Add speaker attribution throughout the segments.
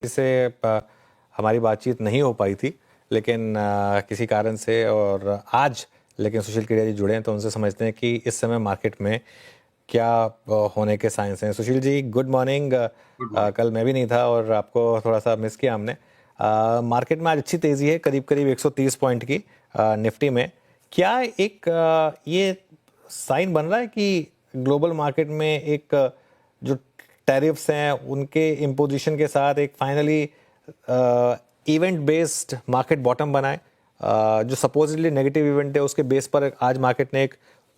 Speaker 1: से हमारी बातचीत नहीं हो पाई थी, लेकिन किसी कारण से, और आज लेकिन सुशील केडिया जी जुड़े हैं तो उनसे समझते हैं कि इस समय मार्केट में क्या होने के साइंस हैं। Sushil ji, good morning.
Speaker 2: Good morning.
Speaker 1: कल मैं भी नहीं था और आपको थोड़ा सा मिस किया हमने। मार्केट में आज अच्छी तेज़ी है, करीब करीब 130 पॉइंट की निफ्टी में। क्या एक ये साइन बन रहा है कि ग्लोबल मार्केट में एक जो टैरिफ्स हैं उनके इम्पोजिशन के साथ एक finally event based market bottom बनाए? जो सपोजिटली नेगेटिव इवेंट है उसके बेस पर आज मार्केट ने एक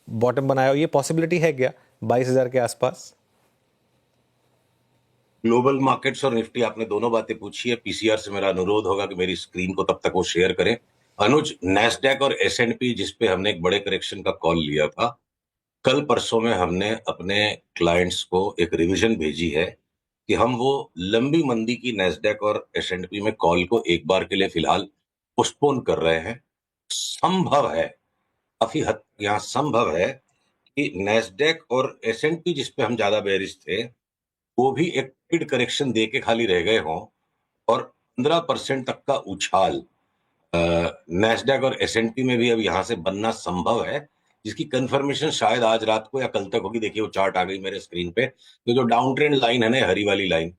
Speaker 1: बॉटम बनाया, ये पॉसिबिलिटी है क्या 22,000 के आसपास?
Speaker 2: ग्लोबल मार्केट्स और निफ्टी, आपने दोनों बातें पूछी है। पीसीआर से मेरा अनुरोध होगा कि मेरी स्क्रीन को तब तक वो शेयर करें। अनुज, नैस्डैक और एसएनपी जिसपे हमने एक बड़े करेक्शन का कॉल लिया था, कल परसों में हमने अपने क्लाइंट्स को एक रिवीजन भेजी है कि हम वो लंबी मंदी की नैस्डैक और एसएनपी में कॉल को एक बार के लिए फिलहाल पोस्टपोन कर रहे हैं। संभव है, काफी हद यहाँ संभव है कि नैस्डैक और एसएनपी जिसपे हम ज्यादा बेरिश थे वो भी एक मिड करेक्शन दे के खाली रह गए हों और 15% तक का उछाल नैस्डैक और एसएनपी में भी अब यहां से बनना संभव है, जिसकी कंफर्मेशन शायद आज रात को या कल तक होगी। देखिए वो चार्ट आ गई मेरे स्क्रीन पे, तो जो डाउन ट्रेंड लाइन है ना, हरी वाली लाइन,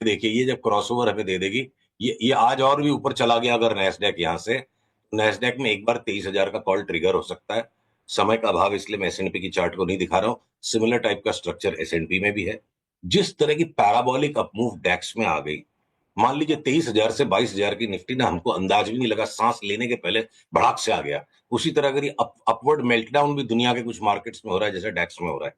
Speaker 2: देखिए ये जब क्रॉसओवर हमें दे देगी, ये आज और भी ऊपर चला गया अगर नैस्डैक यहां से, नैस्डैक में एक बार 23,000 का कॉल ट्रिगर हो सकता है। समय का अभाव इसलिए मैं एसएनपी की चार्ट को नहीं दिखा रहा हूं। सिमिलर टाइप का स्ट्रक्चर एसएनपी में भी है। जिस तरह की पैराबोलिक अपमूव डैक्स में आ गई, मान लीजिए 23,000 से 22,000 की निफ्टी ना, हमको अंदाज भी नहीं लगा, सांस लेने के पहले भड़ाक से आ गया। उसी तरह अगर ये अपवर्ड मेल्टडाउन भी दुनिया के कुछ मार्केट्स में हो रहा है जैसे डैक्स में हो रहा है,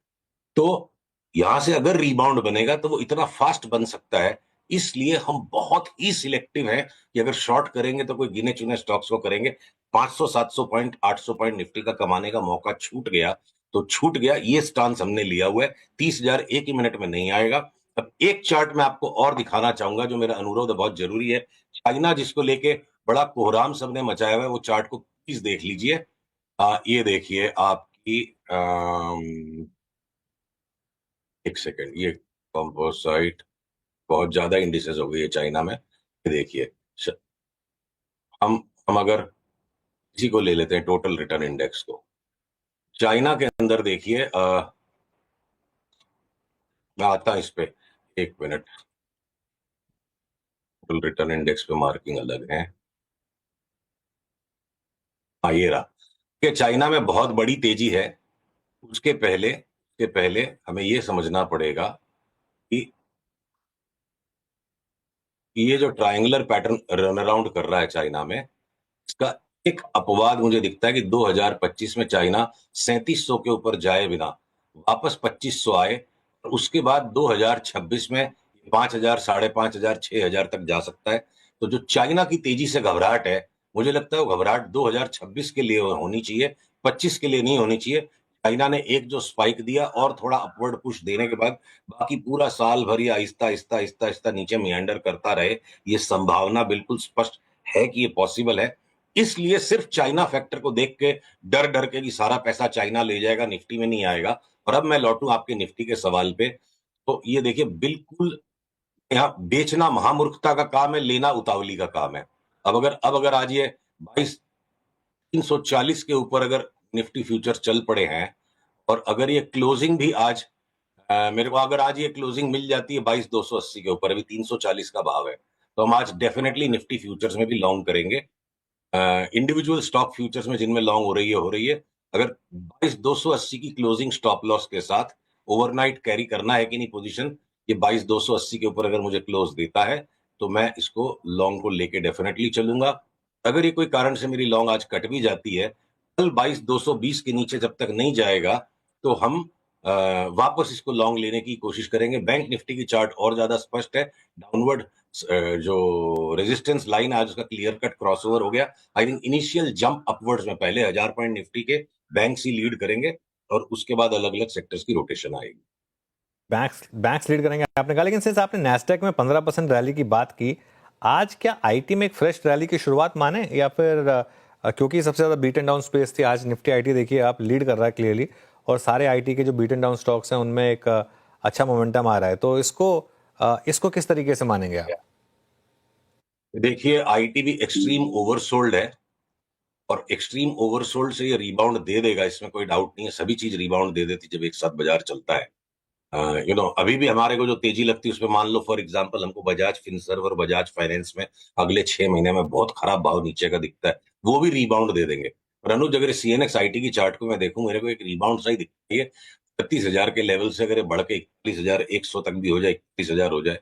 Speaker 2: तो यहां से अगर रिबाउंड बनेगा तो वो इतना फास्ट बन सकता है। इसलिए हम बहुत ही सिलेक्टिव हैं कि अगर शॉर्ट करेंगे तो कोई गिने चुने स्टॉक्स को करेंगे। 500 700 पॉइंट 800 पॉइंट निफ्टी का कमाने का मौका छूट गया तो छूट गया, ये स्टांस हमने लिया हुआ है। 30,000 एक ही मिनट में नहीं आएगा। अब एक चार्ट मैं आपको और दिखाना चाहूंगा, जो मेरा अनुरोध बहुत जरूरी है। चाइना जिसको लेके बड़ा कोहराम सबने मचाया हुआ है, वो चार्ट को प्लीज देख लीजिए। ये देखिए आपकी एक सेकेंड, ये कंपोसाइट बहुत ज्यादा इंडिसेस हो गई है चाइना में। ये देखिए, श- हम हम अगर इसी को ले लेते हैं, टोटल रिटर्न इंडेक्स को, चाइना के अंदर देखिए, मैं आता हूं इस पे, एक मिनट। टोटल रिटर्न इंडेक्स पे मार्किंग अलग है। हाँ, ये रहा कि चाइना में बहुत बड़ी तेजी है। उसके पहले हमें ये समझना पड़ेगा कि ये जो ट्रायंगुलर पैटर्न रन अराउंड कर रहा है चाइना में, इसका एक अपवाद मुझे दिखता है कि 2025 में चाइना 3700 के ऊपर जाए बिना वापस 2500 आए, और उसके बाद 2026 में 5,000 5,500 6,000 तक जा सकता है। तो जो चाइना की तेजी से घबराहट है, मुझे लगता है वो घबराहट 2026 के लिए होनी चाहिए, 25 के लिए नहीं होनी चाहिए। चाइना ने एक जो स्पाइक दिया और थोड़ा अपवर्ड पुश देने के बाद बाकी पूरा साल भर ये आहिस्ता आहिस्ता आहिस्ता आहिस्ता नीचे मियांडर करता रहे, ये संभावना बिल्कुल स्पष्ट है कि ये पॉसिबल है। इसलिए सिर्फ चाइना फैक्टर को देख के डर डर के कि सारा पैसा चाइना ले जाएगा, निफ्टी में नहीं आएगा। और अब मैं लौटूं आपके निफ्टी के सवाल पे, तो ये देखिए, बिल्कुल यहाँ बेचना महामूर्खता का काम है, लेना उतावली का काम है। अब अगर आज ये 22,340 के ऊपर अगर निफ्टी फ्यूचर चल पड़े हैं, और अगर ये क्लोजिंग भी आज मेरे को अगर आज ये क्लोजिंग मिल जाती है 22,280 के ऊपर, अभी 340 का भाव है, तो हम आज डेफिनेटली निफ्टी फ्यूचर्स में भी लॉन्ग करेंगे। इंडिविजुअल स्टॉक फ्यूचर्स में जिनमें लॉन्ग हो रही है, अगर 22,280 की क्लोजिंग स्टॉप लॉस के साथ ओवरनाइट कैरी करना है कि नहीं पोजीशन, ये 22,280 के ऊपर अगर मुझे क्लोज देता है तो मैं इसको लॉन्ग को लेके डेफिनेटली चलूंगा। अगर ये कोई कारण से मेरी लॉन्ग आज कट भी जाती है, कल 22,220 के नीचे जब तक नहीं जाएगा तो हम वापस इसको लॉन्ग लेने की कोशिश करेंगे। बैंक निफ्टी की चार्ट और ज्यादा स्पष्ट है। डाउनवर्ड जो रेजिस्टेंस लाइन आज उसका क्लियर कट क्रॉसओवर हो गया। I think initial jump upwards में पहले 1,000 पॉइंट निफ्टी के बैंक्स ही लीड करेंगे और उसके बाद अलग अलग सेक्टर्स की रोटेशन आएगी।
Speaker 1: बैंक्स बैंक्स लीड करेंगे आपने कहा, लेकिन सिंस आपने नैस्डैक में 15% रैली की बात की, आज क्या आईटी में एक फ्रेश रैली की शुरुआत माने, या फिर क्योंकि सबसे ज्यादा बीट एंड डाउन स्पेस थी आज, निफ्टी आईटी देखिए आप लीड कर रहा है क्लियरली, और सारे आईटी के जो बीट एंड डाउन स्टॉक्स हैं उनमें एक अच्छा मोमेंटम आ रहा है, तो इसको किस तरीके से मानेंगे आप?
Speaker 2: देखिए आईटी भी एक्सट्रीम ओवरसोल्ड है, और एक्सट्रीम ओवरसोल्ड से ये रिबाउंड दे देगा, इसमें कोई डाउट नहीं है। सभी चीज रिबाउंड दे देती जब एक साथ बाजार चलता है। अभी भी हमारे को जो तेजी लगती है उसमें, मान लो फॉर एग्जांपल हमको बजाज फिनसर्व और बजाज फाइनेंस में अगले 6 महीने में बहुत खराब भाव नीचे का दिखता है, वो भी रिबाउंड दे देंगे। और अनुज, अगर सीएनएक्स आईटी की चार्ट को मैं देखूं, मेरे को एक रिबाउंड सा ही दिखती है। 32,000 के लेवल से अगर ये बढ़ के 41,100 तक भी हो जाए, 31,000 हो जाए,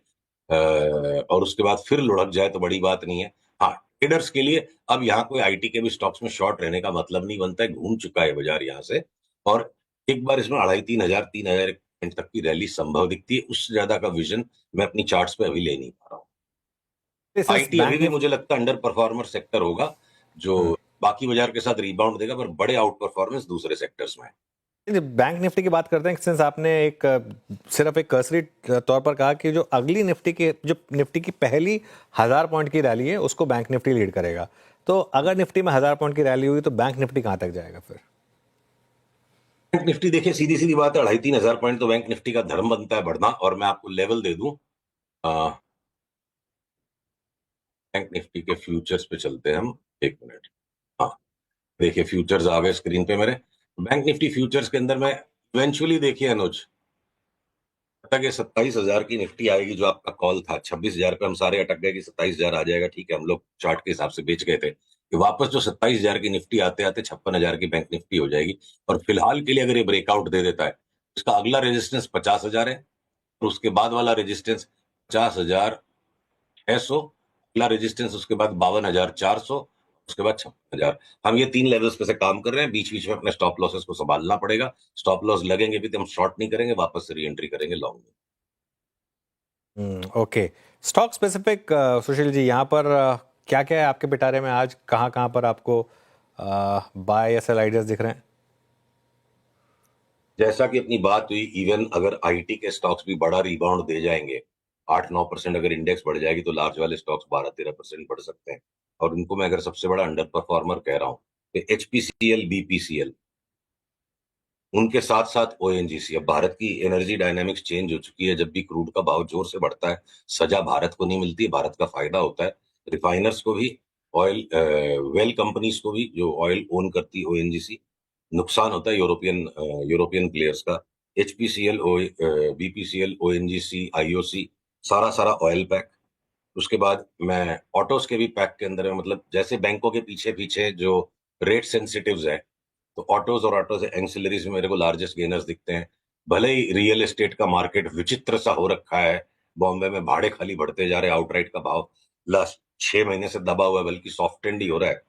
Speaker 2: और उसके बाद फिर लुढ़क जाए तो बड़ी बात नहीं है। हाँ, ट्रेडर्स के लिए अब यहाँ कोई आईटी के भी स्टॉक्स में शॉर्ट रहने का मतलब नहीं बनता है, घूम चुका है बाजार यहाँ से। और एक बार इसमें 2,500 3,000 पॉइंट तक की रैली संभव दिखती है। उससे ज्यादा का विजन मैं अपनी चार्ट्स पे अभी ले नहीं पा रहा हूँ।
Speaker 1: सिंस
Speaker 2: आईटी अभी
Speaker 1: बैंक
Speaker 2: भी मुझे लगता है अंडर परफॉर्मर सेक्टर होगा, जो
Speaker 1: निफ्टी,
Speaker 2: बाकी बाजार के साथ रिबाउंड देगा, पर बड़े आउट परफॉर्मेंस दूसरे सेक्टर्स में है।
Speaker 1: बैंक निफ्टी की बात करते हैं, सिंस आपने एक सिर्फ एक कर्सरी तौर पर कहा कि जो अगली निफ्टी की, जो निफ्टी की पहली 1,000 पॉइंट की रैली है उसको बैंक निफ्टी लीड करेगा, तो अगर निफ्टी में 1,000 पॉइंट की रैली हुई तो बैंक निफ्टी कहां तक जाएगा फिर?
Speaker 2: बैंक निफ्टी देखिए, सीधी सीधी बात है, 2,500 3,000 पॉइंट तो बैंक निफ्टी का धर्म बनता है बढ़ना। और मैं आपको लेवल दे दूं, बैंक निफ्टी के फ्यूचर्स पे चलते हैं हम, एक मिनट। हाँ, देखिए फ्यूचर्स आ गए स्क्रीन पे मेरे। बैंक निफ्टी फ्यूचर्स के अंदर मैं इवेंचुअली, देखिए अनुज, तक ये 27,000 की निफ्टी आएगी, जो आपका कॉल था 26,000 पे हम सारे अटक गए कि 27,000 आ जाएगा, ठीक है, हम लोग चार्ट के हिसाब से बेच गए थे कि वापस जो 27,000 की निफ्टी आते आते 56,000 की बैंक निफ्टी हो जाएगी। और फिलहाल के लिए अगर ये ब्रेकआउट दे देता है, इसका अगला रेजिस्टेंस 50,000 है, और उसके बाद वाला रेजिस्टेंस 50,600, अगला रेजिस्टेंस उसके बाद 52,400, उसके बाद 56,000। हम ये 3 लेवल्स पे से काम कर रहे हैं, बीच बीच में अपने स्टॉप लॉसेस को संभालना पड़ेगा। स्टॉप लॉस लगेंगे भी तो हम शॉर्ट नहीं करेंगे, वापस से री एंट्री करेंगे लॉन्ग में।
Speaker 1: Okay, stock specific Sushil ji, यहाँ पर क्या क्या है आपके पिटारे में आज, कहाँ कहाँ पर आपको बाय या सेल आइडियाज दिख रहे हैं?
Speaker 2: जैसा कि अपनी बात हुई, इवन अगर आईटी के स्टॉक्स भी बड़ा रिबाउंड दे जाएंगे, 8-9% अगर इंडेक्स बढ़ जाएगी, तो लार्ज वाले स्टॉक्स 12-13% बढ़ सकते हैं। और उनको मैं अगर सबसे बड़ा अंडर परफॉर्मर कह रहा हूँ, तो एचपीसीएल, बीपीसीएल, उनके साथ साथ ओएनजीसी। अब भारत की एनर्जी डायनामिक्स चेंज हो चुकी है। जब भी क्रूड का भाव जोर से बढ़ता है, सजा भारत को नहीं मिलती, भारत का फायदा होता है। रिफाइनर्स को भी, ऑयल वेल कंपनीज को भी, जो ऑयल ओन करती है ओएनजीसी, नुकसान होता है यूरोपियन प्लेयर्स का। एचपीसीएल, बीपीसीएल, ओएनजीसी, आईओसी, सारा सारा ऑयल पैक। उसके बाद मैं ऑटोस के भी पैक के अंदर में, मतलब जैसे बैंकों के पीछे पीछे जो रेट सेंसिटिव्स है, तो ऑटोज और ऑटोज एंसिलरीज में मेरे को लार्जेस्ट गेनर्स दिखते हैं। भले ही रियल एस्टेट का मार्केट विचित्र सा हो रखा है, बॉम्बे में भाड़े खाली बढ़ते जा रहे हैं, आउटराइट का भाव लास्ट 6 महीने से दबा हुआ है, बल्कि सॉफ्ट एंड ही हो रहा है।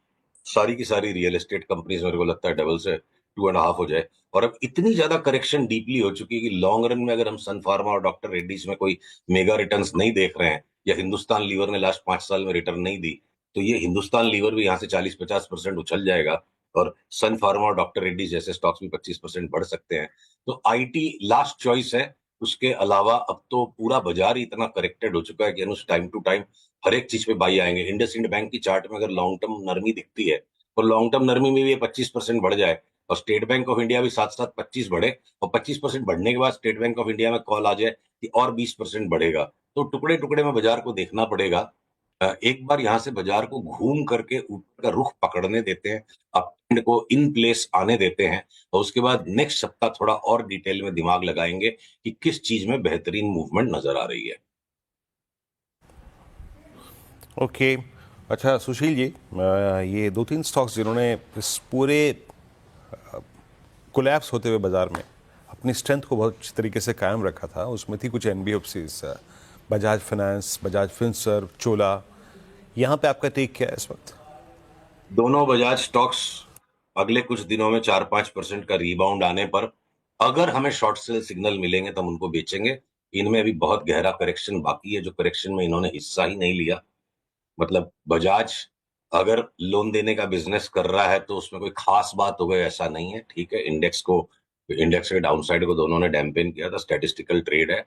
Speaker 2: सारी की सारी रियल एस्टेट कंपनीज मेरे को लगता है डबल से 2.5 हो जाए। और अब इतनी ज्यादा करेक्शन डीपली हो चुकी है कि लॉन्ग रन में अगर हम सन फार्मा और डॉक्टर रेड्डीज में कोई मेगा रिटर्न्स नहीं देख रहे हैं, या हिंदुस्तान लीवर ने लास्ट 5 साल में रिटर्न नहीं दी, तो ये हिंदुस्तान लीवर भी यहाँ से 40-50% उछल जाएगा। और सन फार्मा और डॉक्टर रेड्डी जैसे स्टॉक्स भी 25% बढ़ सकते हैं। तो आईटी लास्ट चॉइस है। उसके अलावा अब तो पूरा बाजार ही इतना करेक्टेड हो चुका है कि अनुस, टाइम टू टाइम हर एक चीज पे बाई आएंगे। इंडसइंड बैंक की चार्ट में अगर लॉन्ग टर्म नरमी दिखती है, और लॉन्ग टर्म नरमी में भी ये 25% बढ़ जाए, और स्टेट बैंक ऑफ इंडिया भी साथ साथ 25 बढ़े, और 25% बढ़ने के बाद स्टेट बैंक ऑफ इंडिया में कॉल आ जाए कि और 20% बढ़ेगा, तो टुकड़े टुकड़े में बाजार को देखना पड़ेगा। एक बार यहां से बाजार को घूम करके ऊपर का रुख पकड़ने देते हैं, अप ट्रेंड को इन प्लेस आने देते हैं, और उसके बाद नेक्स्ट सप्ताह थोड़ा और डिटेल में दिमाग लगाएंगे कि किस चीज में बेहतरीन मूवमेंट नजर आ रही है।
Speaker 3: ओके। अच्छा सुशील जी, ये 2-3 स्टॉक्स जिन्होंने इस पूरे कोलैप्स होते हुए बाजार में अपनी स्ट्रेंथ को बहुत अच्छी तरीके से कायम रखा था, उसमें थी कुछ एनबीएफसीज, बजाज फाइनेंस, बजाज फिनसर्व, चोला। यहाँ पे आपका टेक क्या है इस वक्त?
Speaker 2: दोनों बजाज स्टॉक्स अगले कुछ दिनों में 4-5% का रीबाउंड आने पर, अगर हमें शॉर्ट सेल सिग्नल मिलेंगे तो हम उनको बेचेंगे। इनमें भी बहुत गहरा करेक्शन बाकी है, जो करेक्शन में इन्होंने हिस्सा ही नहीं लिया। मतलब बजाज अगर लोन देने का बिजनेस कर रहा है तो उसमें कोई खास बात हो गई ऐसा नहीं है, ठीक है। इंडेक्स के डाउनसाइड को दोनों ने डैम्पेन किया था, स्टैटिस्टिकल ट्रेड है।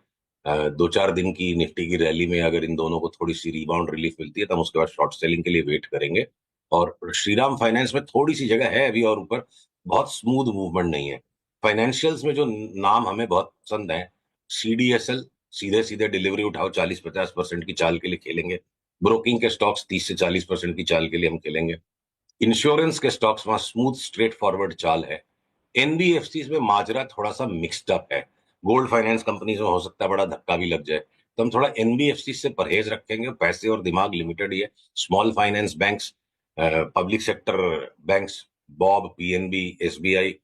Speaker 2: 2-4 दिन की निफ्टी की रैली में अगर इन दोनों को थोड़ी सी रिबाउंड रिलीफ मिलती है, तो हम उसके बाद शॉर्ट सेलिंग के लिए वेट करेंगे। और श्रीराम फाइनेंस में थोड़ी सी जगह है अभी और ऊपर, बहुत स्मूथ मूवमेंट नहीं है। फाइनेंशियल्स में जो नाम हमें बहुत पसंद है, सीडीएसएल, सीधे सीधे डिलीवरी उठाओ, 40-50% की चाल के लिए खेलेंगे। ब्रोकिंग के स्टॉक्स 30 से 40% की चाल के लिए हम खेलेंगे। इंश्योरेंस के स्टॉक्स वहां स्मूथ स्ट्रेट फॉरवर्ड चाल है। एनबीएफसी में माजरा थोड़ा सा मिक्स्ड अप है। गोल्ड फाइनेंस कंपनीज में हो सकता है बड़ा धक्का भी लग जाए, तो हम थोड़ा एनबीएफसी से परहेज रखेंगे। पैसे और दिमाग लिमिटेड ही है। Small finance banks, public sector banks, Bob, PNB, SBI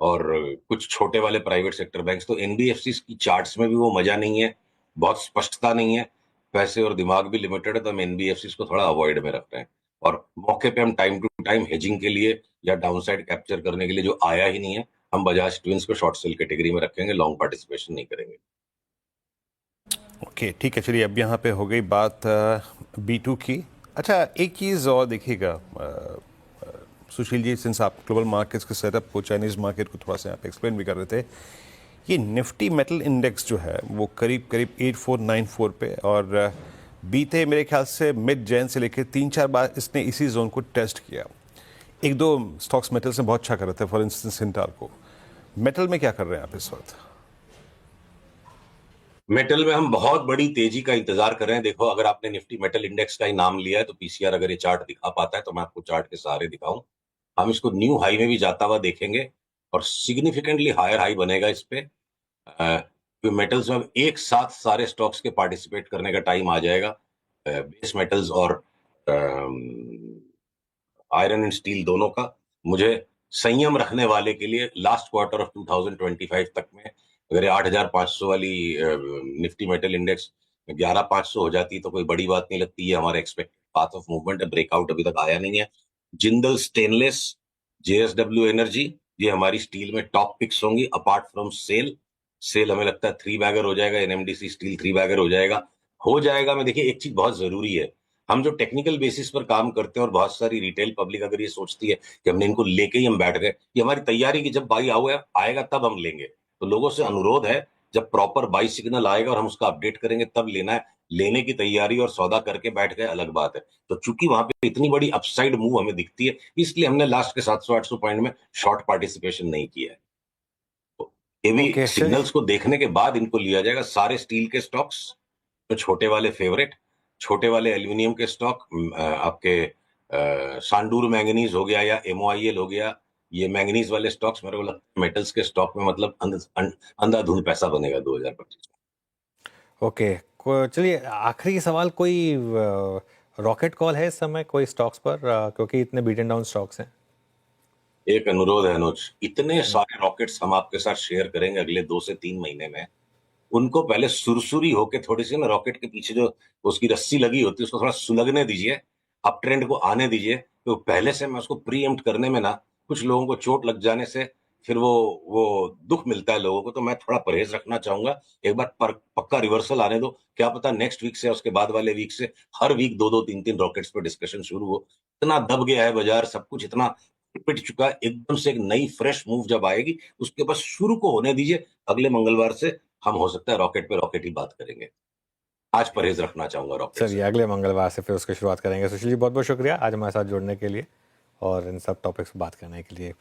Speaker 2: और कुछ छोटे वाले प्राइवेट सेक्टर बैंक्स, तो एनबीएफसी की चार्ट्स में भी वो मजा नहीं है, बहुत स्पष्टता नहीं है, पैसे और दिमाग भी लिमिटेड है, तो हम एनबीएफसी को थोड़ा अवॉइड में रख रहे हैं। और मौके पे हम टाइम टू टाइम हेजिंग के लिए या डाउनसाइड कैप्चर करने के लिए जो आया ही नहीं है, हम बजाज ट्विंस को शॉर्ट सेल कैटेगरी में रखेंगे, लॉन्ग पार्टिसिपेशन नहीं करेंगे।
Speaker 3: ओके, ठीक है, चलिए अब यहाँ पे हो गई बात B2 की। अच्छा, एक चीज़ और देखिएगा सुशील जी, सिंस आप ग्लोबल मार्केट्स के सेटअप को, चाइनीज़ मार्केट को थोड़ा सा आप एक्सप्लेन भी कर रहे थे, ये निफ्टी मेटल इंडेक्स जो है वो करीब करीब 8494 पे, और बीते मेरे ख्याल से मिड जैन से लेकर 3-4 बार इसने इसी जोन को टेस्ट किया। एक दो स्टॉक्स मेटल से बहुत अच्छा कर रहे थे, फॉर इंस्टेंस सिंटार को। मेटल में क्या कर रहे हैं आप इस वक्त?
Speaker 2: मेटल में हम बहुत बड़ी तेजी का इंतजार कर रहे हैं। देखो, अगर आपने निफ्टी मेटल इंडेक्स का ही नाम लिया है तो पीसीआर अगर ये चार्ट दिखा पाता है तो मैं आपको चार्ट के सहारे दिखाऊं। हम इसको न्यू हाई में भी जाता हुआ देखेंगे और सिग्निफिकेंटली हायर हाई बनेगा इस पे। क्योंकि मेटल्स में अब एक साथ सारे स्टॉक्स के पार्टिसिपेट करने का टाइम आ जाएगा। बेस मेटल्स और आयरन एंड स्टील दोनों का। मुझे संयम रखने वाले के लिए लास्ट क्वार्टर ऑफ 2025 तक में अगर 8,500 वाली निफ्टी मेटल इंडेक्स 11,500 हो जाती तो कोई बड़ी बात नहीं लगती। ये हमारे एक्सपेक्टेड पाथ ऑफ मूवमेंट है। ब्रेकआउट अभी तक आया नहीं है। जिंदल स्टेनलेस, जेएसडब्ल्यू एनर्जी, ये हमारी स्टील में टॉप पिक्स होंगी अपार्ट फ्रॉम सेल। सेल हमें लगता है 3 बैगर हो जाएगा। एनएमडीसी स्टील 3 बैगर हो जाएगा। मैं देखिए, एक चीज बहुत जरूरी है, हम जो टेक्निकल बेसिस पर काम करते हैं और बहुत सारी रिटेल पब्लिक अगर ये सोचती है कि हमने इनको लेके ही हम बैठ गए, ये हमारी तैयारी की जब बाई आएगा तब हम लेंगे। तो लोगों से अनुरोध है, जब प्रॉपर बाई सिग्नल आएगा और हम उसका अपडेट करेंगे तब लेना है। लेने की तैयारी और सौदा करके बैठ गए अलग बात है। तो चूंकि वहां पे इतनी बड़ी अपसाइड मूव हमें दिखती है, इसलिए हमने लास्ट के 700-800 पॉइंट में शॉर्ट पार्टिसिपेशन नहीं किया है। तो ये भी
Speaker 1: ओके, चलिए।
Speaker 2: सिग्नल्स को देखने के बाद इनको लिया जाएगा। सारे स्टील के स्टॉक्स, तो छोटे वाले फेवरेट, छोटे वाले एल्यूमिनियम के स्टॉक, आपके सांडूर मैंगनीज हो गया या एमओआईएल हो गया, ये मैंगनीज वाले स्टॉक्स मेरे को लगता है मेटल्स के स्टॉक में मतलब अंधाधुंध पैसा बनेगा 2025 में।
Speaker 1: ओके, चलिए आखिरी सवाल, कोई रॉकेट कॉल है इस समय कोई स्टॉक्स पर, क्योंकि इतने बीटन डाउन स्टॉक्स हैं?
Speaker 2: एक अनुरोध है अनुज, इतने सारे रॉकेट्स हम आपके साथ शेयर करेंगे अगले 2 से 3 महीने में। उनको पहले सुरसुरी होके थोड़ी सी ना, रॉकेट के पीछे जो उसकी रस्सी लगी होती है उसको थोड़ा सुलगने दीजिए, अप ट्रेंड को आने दीजिए। तो पहले से मैं उसको प्रीएम्प्ट करने में ना, कुछ लोगों को चोट लग जाने से फिर वो दुख मिलता है लोगों को, तो मैं थोड़ा परहेज रखना चाहूंगा। एक बार पक्का रिवर्सल आने दो, क्या पता नेक्स्ट वीक से या उसके बाद वाले वीक से हर वीक 2-2, 3-3 रॉकेट्स पे डिस्कशन शुरू हो। इतना दब गया है बाजार, सब कुछ इतना पिट चुका है, एकदम से एक नई फ्रेश मूव जब आएगी उसके बाद शुरू को होने दीजिए। अगले मंगलवार से हम हो सकता है रॉकेट पे रॉकेट ही बात करेंगे। आज परहेज रखना चाहूंगा रॉकेट
Speaker 1: चलिए
Speaker 2: से।
Speaker 1: अगले मंगलवार से फिर उसकी शुरुआत करेंगे। सुशील जी, बहुत बहुत शुक्रिया आज हमारे साथ जुड़ने के लिए और इन सब टॉपिक्स पर बात करने के लिए।